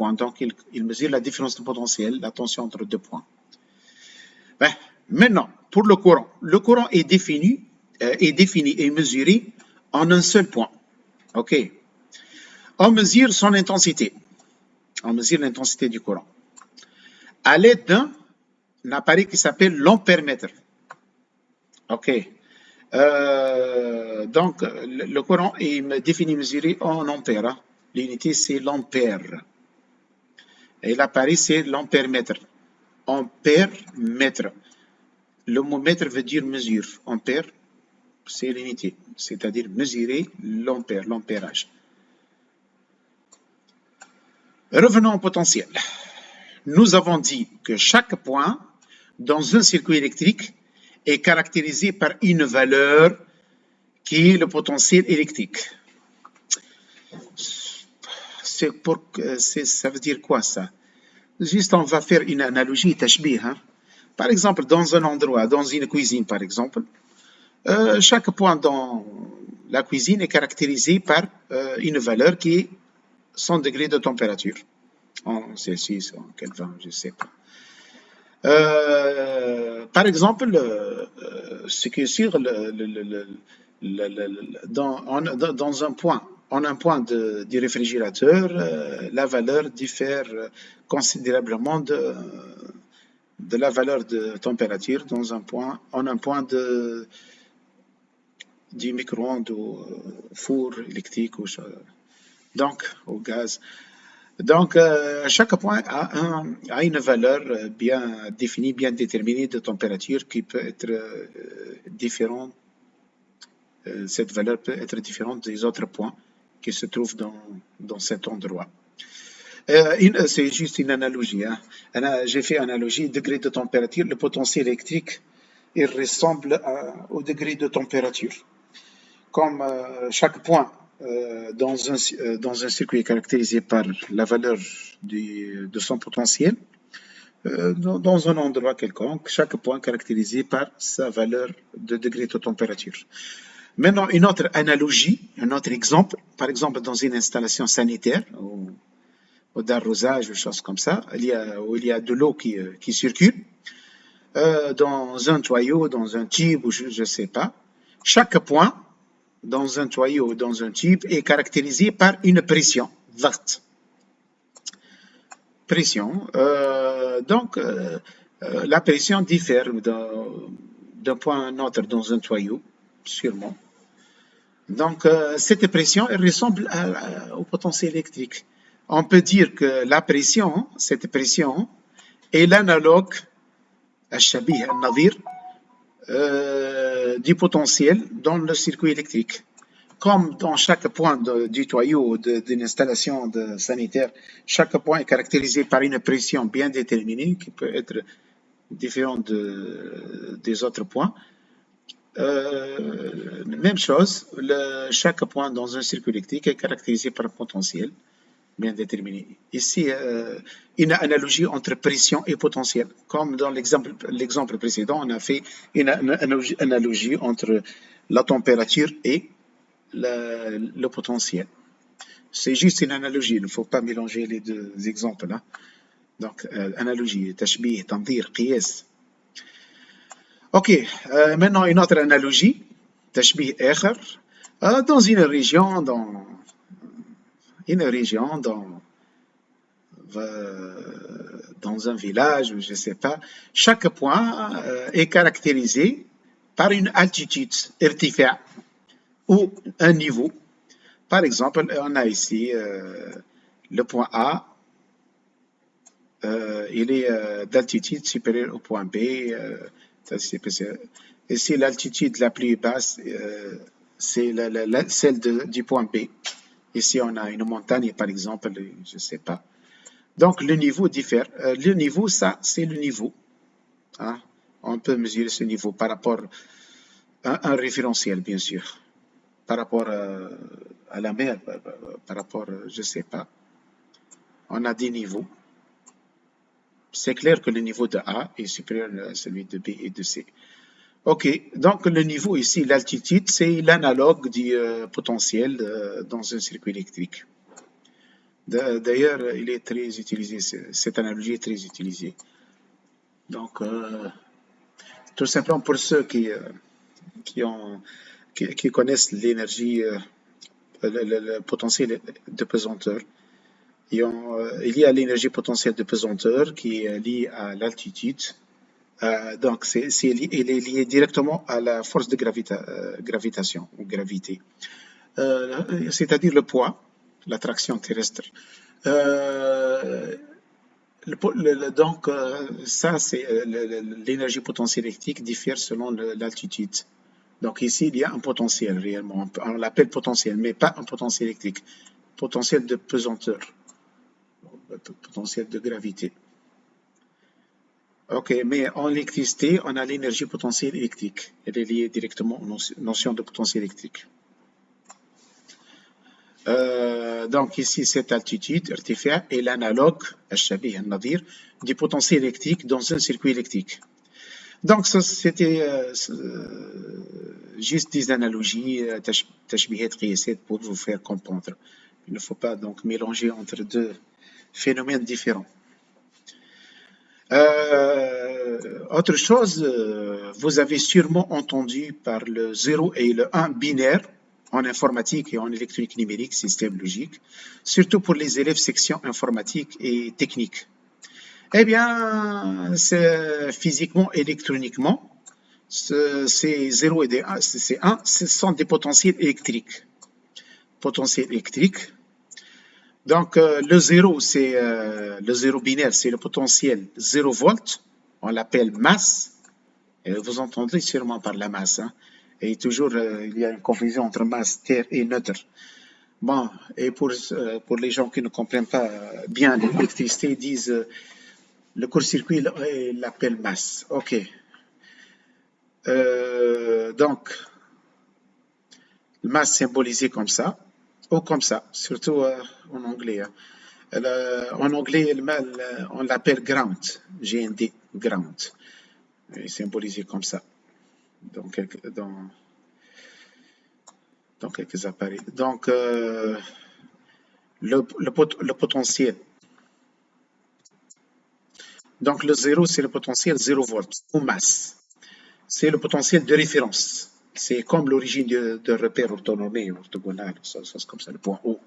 points. Donc, il mesure la différence de potentiel, la tension entre deux points. Ben, maintenant, pour le courant est défini et mesuré en un seul point. OK. On mesure son intensité. On mesure l'intensité du courant à l'aide d'un appareil qui s'appelle l'ampèremètre. OK. Donc, le courant est défini, mesuré en ampères. Hein. L'unité, c'est l'ampère. Et l'appareil, c'est l'ampèremètre. Ampère-mètre. Le mot mètre veut dire mesure. Ampère, c'est l'unité, c'est-à-dire mesurer l'ampère, l'ampérage. Revenons au potentiel. Nous avons dit que chaque point dans un circuit électrique est caractérisé par une valeur qui est le potentiel électrique. Ça veut dire quoi ça? Juste, on va faire une analogie, tashbih. Hein? Par exemple, dans un endroit, dans une cuisine par exemple, chaque point dans la cuisine est caractérisé par une valeur qui est 100 degrés de température. En Celsius, en Kelvin, je ne sais pas. Par exemple, ce qui est sûr, dans un point, en un point du réfrigérateur, la valeur diffère considérablement de la valeur de température dans un point, en un point du micro-ondes ou four électrique ou donc au gaz. Donc, chaque point a une valeur bien définie, bien déterminée de température qui peut être différente. Cette valeur peut être différente des autres points qui se trouvent dans cet endroit. C'est juste une analogie. Hein. J'ai fait analogie, degré de température, le potentiel électrique, il ressemble au degré de température. Comme chaque point dans un circuit caractérisé par la valeur de son potentiel, dans un endroit quelconque, chaque point caractérisé par sa valeur de degré de température. Maintenant, une autre analogie, un autre exemple, par exemple dans une installation sanitaire ou d'arrosage ou choses comme ça, où il y a de l'eau qui circule, dans un tuyau, dans un tube ou je ne sais pas, chaque point dans un tuyau ou dans un tube est caractérisé par une pression, ضغط. Pression. Donc, la pression diffère d'un point à un autre dans un tuyau, sûrement. Donc, cette pression, elle ressemble au potentiel électrique. On peut dire que cette pression, est l'analogue, الشبيه النظير, du potentiel dans le circuit électrique. Comme dans chaque point du tuyau d'une installation sanitaire, chaque point est caractérisé par une pression bien déterminée qui peut être différente des autres points. Même chose, chaque point dans un circuit électrique est caractérisé par un potentiel bien déterminé. Ici, une analogie entre pression et potentiel. Comme dans l'exemple précédent, on a fait une analogie entre la température et le potentiel. C'est juste une analogie, il ne faut pas mélanger les deux exemples là. Donc, analogie, tashbih, tandir, qiyas. Ok, maintenant une autre analogie, tashbih akhar, dans une région, dans un village, je ne sais pas, chaque point est caractérisé par une altitude, irtifa, ou un niveau. Par exemple, on a ici le point A, il est d'altitude supérieure au point B. Ici, l'altitude la plus basse, c'est celle du point B. Ici, on a une montagne, par exemple, je ne sais pas. Donc, le niveau diffère. Le niveau, ça, c'est le niveau. Hein? On peut mesurer ce niveau par rapport à un référentiel, bien sûr. Par rapport à la mer, par rapport, je ne sais pas. On a des niveaux. C'est clair que le niveau de A est supérieur à celui de B et de C. Ok, donc le niveau ici, l'altitude, c'est l'analogue du potentiel dans un circuit électrique. D'ailleurs, il est très utilisé, cette analogie est très utilisée. Donc, tout simplement pour ceux qui, ont, qui connaissent l'énergie, le potentiel de pesanteur, il y a l'énergie potentielle de pesanteur qui est liée à l'altitude. Donc, il est lié directement à la force de gravitation ou gravité, c'est-à-dire le poids, l'attraction terrestre. Euh, donc, ça, c'est l'énergie potentielle électrique diffère selon l'altitude. Donc ici, il y a un potentiel réellement. On l'appelle potentiel, mais pas un potentiel électrique. Potentiel de pesanteur, potentiel de gravité. Ok, mais en électricité, on a l'énergie potentielle électrique. Elle est liée directement aux notions de potentiel électrique. Donc ici, cette altitude, irtifa, est l'analogue, النظير, du potentiel électrique dans un circuit électrique. Donc ça, c'était juste des analogies, تشبيهات قياسات pour vous faire comprendre. Il ne faut pas donc mélanger entre deux phénomènes différents. Autre chose, vous avez sûrement entendu par le 0 et le 1 binaire en informatique et en électronique numérique, système logique, surtout pour les élèves section informatique et technique. Eh bien, c'est physiquement, électroniquement, ces 0 et 1, ces 1, ce sont des potentiels électriques. Potentiel électrique. Donc, le 0, c'est le 0 binaire, c'est le potentiel 0 volts. On l'appelle masse. Et vous entendez sûrement par la masse. Hein. Et toujours, il y a une confusion entre masse, terre et neutre. Bon, et pour les gens qui ne comprennent pas bien l'électricité, ils disent le court-circuit, ils l'appellent masse. OK. Donc, masse symbolisée comme ça, ou comme ça, surtout en anglais. Hein. En anglais, on l'appelle ground, GND, ground, symbolisé comme ça, dans quelques appareils. Donc, le potentiel. Donc, le 0, c'est le potentiel 0 volts, ou masse. C'est le potentiel de référence. C'est comme l'origine de repère orthogonal, ça c'est comme ça, le point O.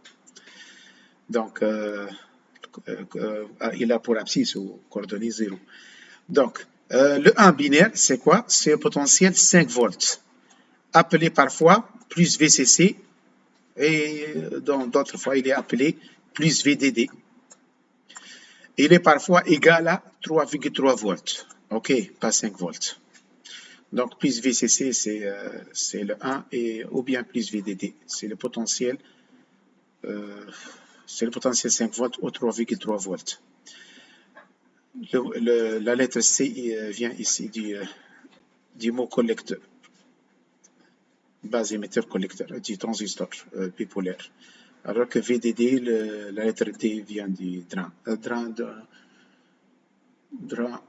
Donc, il a pour abscisse ou coordonnées 0. Donc, le 1 binaire, c'est quoi? C'est le potentiel 5 volts, appelé parfois plus VCC, et dans d'autres fois, il est appelé plus VDD. Il est parfois égal à 3,3 volts. OK, pas 5 volts. Donc, plus VCC, c'est le 1, ou bien plus VDD, c'est le potentiel 5 volts ou 3,3 volts. La lettre C vient ici du mot collecteur, base émetteur collecteur, du transistor bipolaire. Alors que VDD, la lettre D vient du drain. Drain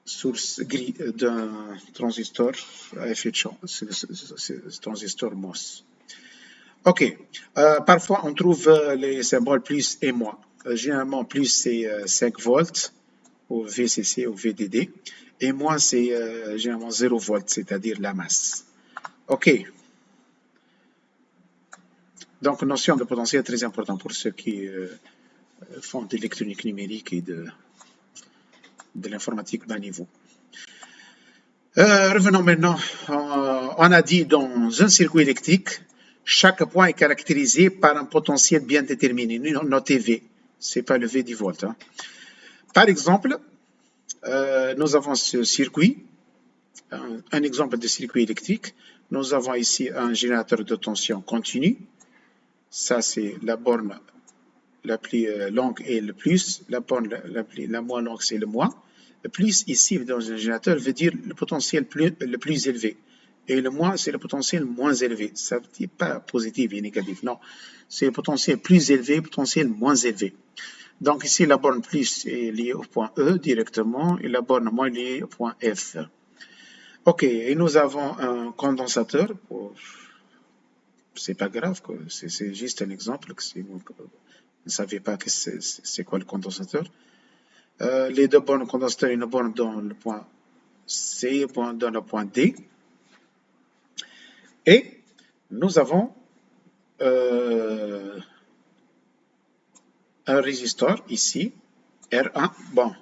source gris d'un transistor à effet de champ, c'est le transistor MOS. OK. Parfois, on trouve les symboles plus et moins. Généralement, plus, c'est 5 volts, ou VCC ou VDD, et moins, c'est généralement 0 volts, c'est-à-dire la masse. OK. Donc, notion de potentiel très important pour ceux qui font de l'électronique numérique et de l'informatique bas niveau. Revenons maintenant. On a dit dans un circuit électrique, chaque point est caractérisé par un potentiel bien déterminé, noté V. Ce n'est pas le V du volt. Hein. Par exemple, nous avons ce circuit, un exemple de circuit électrique. Nous avons ici un générateur de tension continue. Ça, c'est la borne la plus longue et le plus. La borne la moins longue, c'est le moins. Le plus ici, dans un générateur, veut dire le potentiel le plus élevé. Et le moins, c'est le potentiel moins élevé. Ça ne dit pas positif et négatif, non. C'est le potentiel plus élevé, le potentiel moins élevé. Donc ici, la borne plus est liée au point E directement et la borne moins liée au point F. OK, et nous avons un condensateur. C'est pas grave, c'est juste un exemple que ne savez pas que c'est quoi le condensateur. Les deux bornes condensateurs, une borne dans le point C, une borne dans le point D. Et nous avons un résisteur ici, R1. Bon,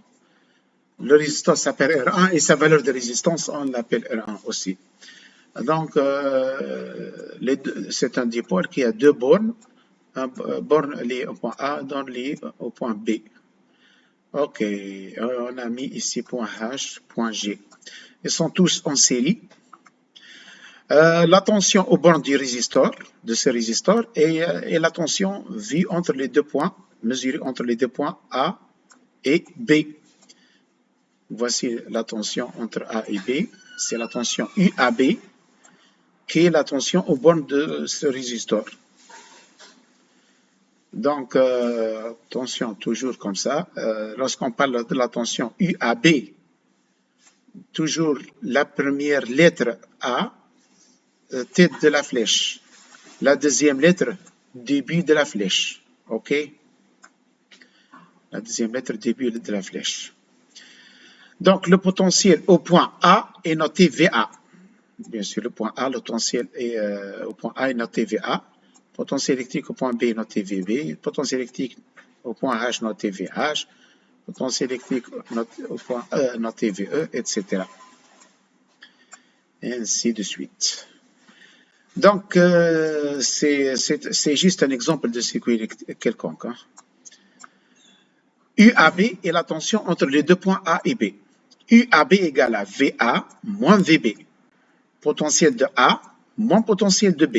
le résisteur s'appelle R1 et sa valeur de résistance, on l'appelle R1 aussi. Donc, c'est un dipôle qui a deux bornes, une borne liée au point A, une liée au point B. Ok, on a mis ici point H, point G. Ils sont tous en série. La tension aux bornes du résisteur, de ce résisteur, et la tension vue entre les deux points, mesurée entre les deux points A et B. Voici la tension entre A et B. C'est la tension UAB, qui est la tension aux bornes de ce résisteur. Donc, tension toujours comme ça. Lorsqu'on parle de la tension UAB, toujours la première lettre A, tête de la flèche. La deuxième lettre, début de la flèche. OK? La deuxième lettre, début de la flèche. Donc, le potentiel au point A est noté VA. Bien sûr, le point A, le potentiel au point A est noté VA. Potentiel électrique au point B est noté VB. Potentiel électrique au point H noté VH. Potentiel électrique au point E noté VE, etc. Et ainsi de suite. Donc, c'est juste un exemple de circuit quelconque. Hein. UAB est la tension entre les deux points A et B. UAB égale à VA moins VB. Potentiel de A moins potentiel de B.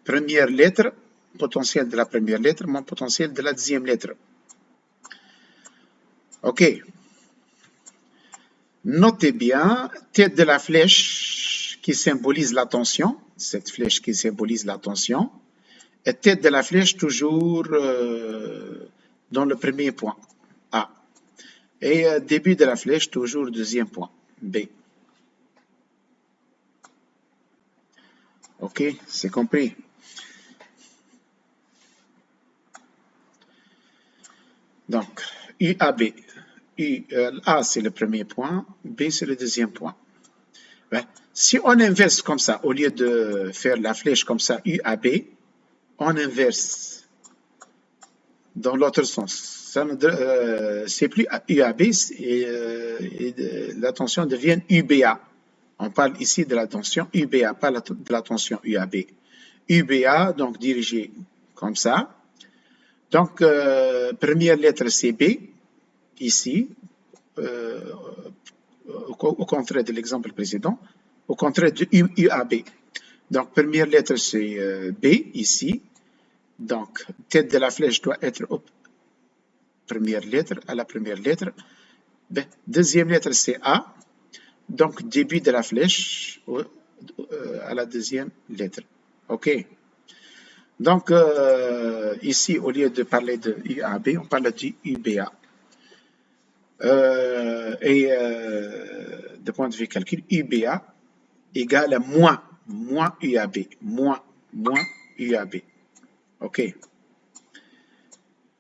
Première lettre, potentiel de la première lettre moins potentiel de la deuxième lettre. OK. Notez bien, tête de la flèche qui symbolise la tension, cette flèche qui symbolise la tension, et tête de la flèche toujours dans le premier point, A. Et début de la flèche toujours deuxième point, B. OK, c'est compris. Donc, UAB. A, c'est le premier point, B, c'est le deuxième point. Ben, si on inverse comme ça, au lieu de faire la flèche comme ça, UAB, on inverse dans l'autre sens. C'est plus UAB et la tension devient UBA. On parle ici de la tension UBA, pas de la tension UAB. UBA, donc dirigé comme ça. Donc, première lettre c'est B, ici, au contraire de l'exemple précédent, au contraire de UAB. Donc, première lettre c'est B, ici. Donc, tête de la flèche doit être première lettre, à la première lettre. Ben, deuxième lettre c'est A. Donc, début de la flèche à la deuxième lettre. OK. Donc, ici, au lieu de parler de UAB, on parle de UBA. De point de vue calcul, UBA égale à moins UAB. Moins UAB. OK.